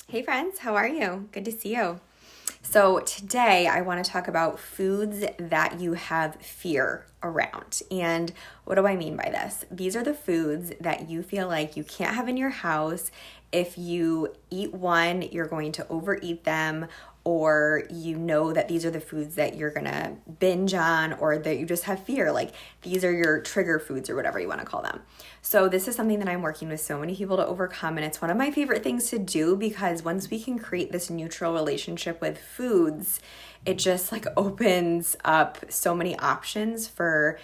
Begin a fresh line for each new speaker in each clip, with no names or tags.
Hey friends, how are you? Good to see you. So, today I want to talk about foods that you have fear around. And what do I mean by this? These are the foods that you feel like you can't have in your house. If you eat one, you're going to overeat them, or you know that these are the foods that you're gonna binge on, or that you just have fear. Like these are your trigger foods, or whatever you want to call them. So, this is something that I'm working with so many people to overcome, and it's one of my favorite things to do because once we can create this neutral relationship with foods, it just like opens up so many options for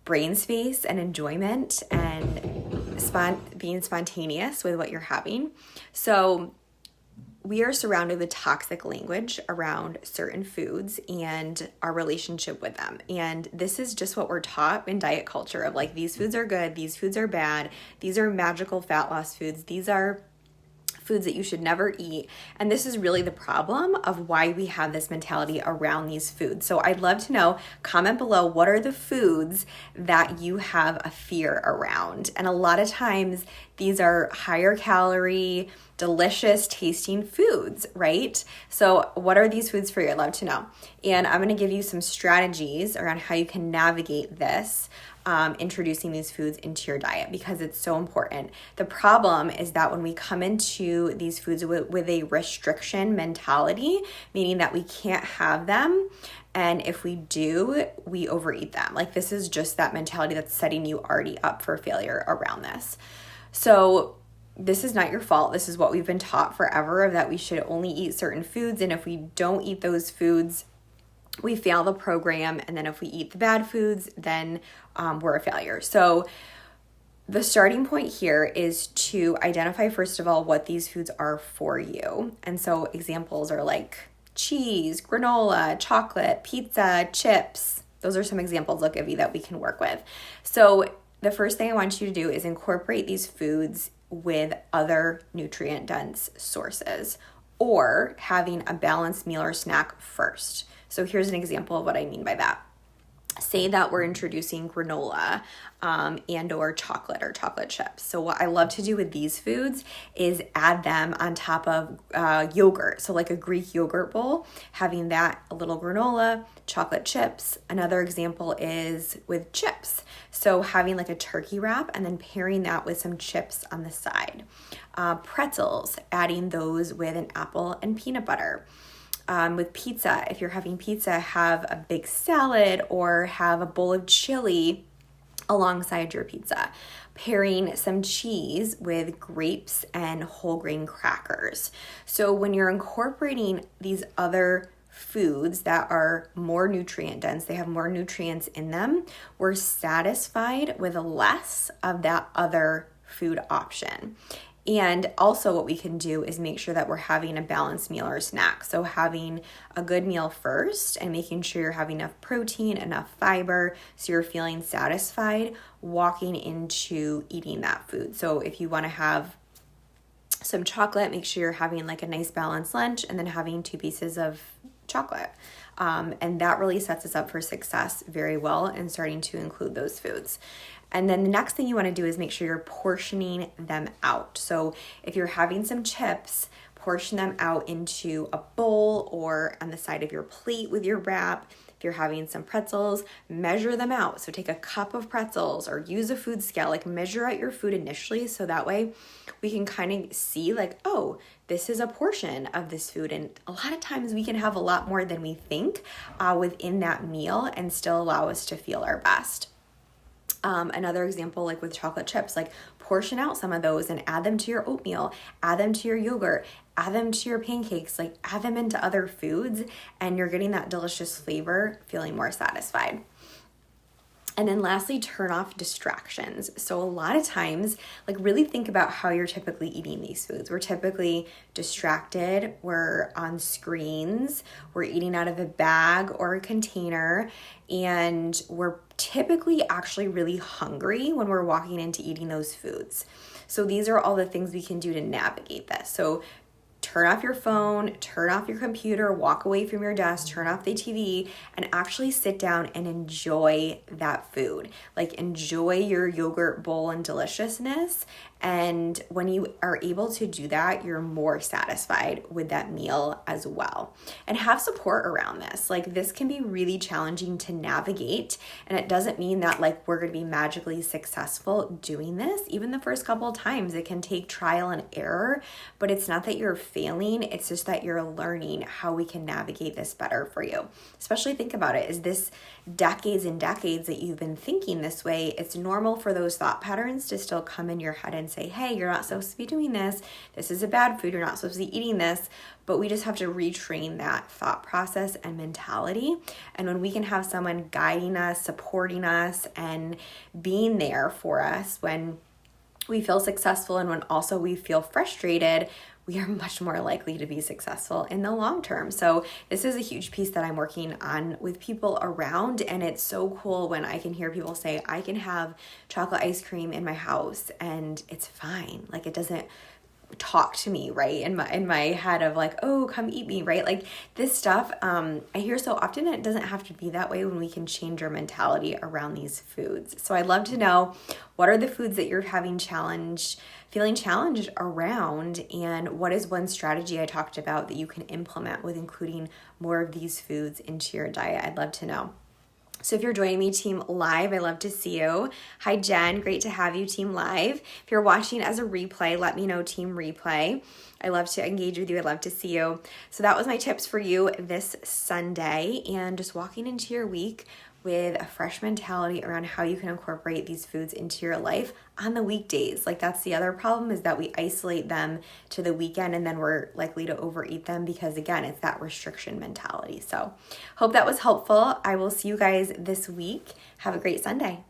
brain space and enjoyment and being spontaneous with what you're having. So, we are surrounded with toxic language around certain foods and our relationship with them. And this is just what we're taught in diet culture of like, these foods are good, these foods are bad, these are magical fat loss foods, these are foods that you should never eat. And this is really the problem of why we have this mentality around these foods. So I'd love to know, comment below, what are the foods that you have a fear around? And a lot of times these are higher calorie, delicious tasting foods, right? So what are these foods for you? I'd love to know. And I'm going to give you some strategies around how you can navigate this, introducing these foods into your diet, because it's so important. The problem is that when we come into these foods with a restriction mentality, meaning that we can't have them, and if we do, we overeat them. Like this is just that mentality that's setting you already up for failure around this. So this is not your fault. This is what we've been taught forever, of that we should only eat certain foods, and if we don't eat those foods, we fail the program. And then if we eat the bad foods, then we're a failure. So the starting point here is to identify, first of all, what these foods are for you. And so examples are like cheese, granola, chocolate, pizza, chips. Those are some examples I'll give you that we can work with. So the first thing I want you to do is incorporate these foods with other nutrient dense sources, or having a balanced meal or snack first. So here's an example of what I mean by that. Say that we're introducing granola and or chocolate chips. So what I love to do with these foods is add them on top of yogurt. So like a Greek yogurt bowl, having that, a little granola, chocolate chips. Another example is with chips. So having like a turkey wrap and then pairing that with some chips on the side. Pretzels, adding those with an apple and peanut butter. With pizza, if you're having pizza, have a big salad or have a bowl of chili alongside your pizza. Pairing some cheese with grapes and whole grain crackers. So when you're incorporating these other foods that are more nutrient dense, they have more nutrients in them, we're satisfied with less of that other food option. And also what we can do is make sure that we're having a balanced meal or snack. So having a good meal first and making sure you're having enough protein, enough fiber, so you're feeling satisfied walking into eating that food. So if you want to have some chocolate, make sure you're having like a nice balanced lunch and then having 2 pieces of chocolate. And that really sets us up for success very well and starting to include those foods. And then the next thing you want to do is make sure you're portioning them out. So if you're having some chips, portion them out into a bowl or on the side of your plate with your wrap. If you're having some pretzels, measure them out. So take a cup of pretzels or use a food scale, like measure out your food initially, so that way we can kind of see like, oh, this is a portion of this food. And a lot of times we can have a lot more than we think within that meal and still allow us to feel our best. Another example, like with chocolate chips, like portion out some of those and add them to your oatmeal, add them to your yogurt, add them to your pancakes, like add them into other foods, and you're getting that delicious flavor, feeling more satisfied. And then lastly, turn off distractions. So a lot of times, like really think about how you're typically eating these foods. We're typically distracted, we're on screens, we're eating out of a bag or a container, and we're typically actually really hungry when we're walking into eating those foods. So these are all the things we can do to navigate this. So turn off your phone, turn off your computer, walk away from your desk, turn off the TV, and actually sit down and enjoy that food. Like enjoy your yogurt bowl and deliciousness And when you are able to do that, you're more satisfied with that meal as well. And have support around this. Like, this can be really challenging to navigate. And it doesn't mean that like we're going to be magically successful doing this. Even the first couple of times, it can take trial and error, but it's not that you're failing. It's just that you're learning how we can navigate this better for you. Especially think about it. Is this decades and decades that you've been thinking this way? It's normal for those thought patterns to still come in your head and say, hey, you're not supposed to be doing this. This is a bad food. You're not supposed to be eating this. But we just have to retrain that thought process and mentality. And when we can have someone guiding us, supporting us, and being there for us when we feel successful and when also we feel frustrated, we are much more likely to be successful in the long term. So this is a huge piece that I'm working on with people around. And it's so cool when I can hear people say, I can have chocolate ice cream in my house and it's fine. Like, it doesn't talk to me, right? In my head of like, oh, come eat me, right? Like, this stuff, I hear so often. It doesn't have to be that way when we can change our mentality around these foods. So I'd love to know, what are the foods that you're feeling challenged around, and what is one strategy I talked about that you can implement with including more of these foods into your diet? I'd love to know. So if you're joining me Team Live, I love to see you. Hi, Jen. Great to have you, Team Live. If you're watching as a replay, let me know, Team Replay. I love to engage with you. I'd love to see you. So that was my tips for you this Sunday, and just walking into your week with a fresh mentality around how you can incorporate these foods into your life on the weekdays. Like, that's the other problem, is that we isolate them to the weekend and then we're likely to overeat them because, again, it's that restriction mentality. So hope that was helpful. I will see you guys this week. Have a great Sunday.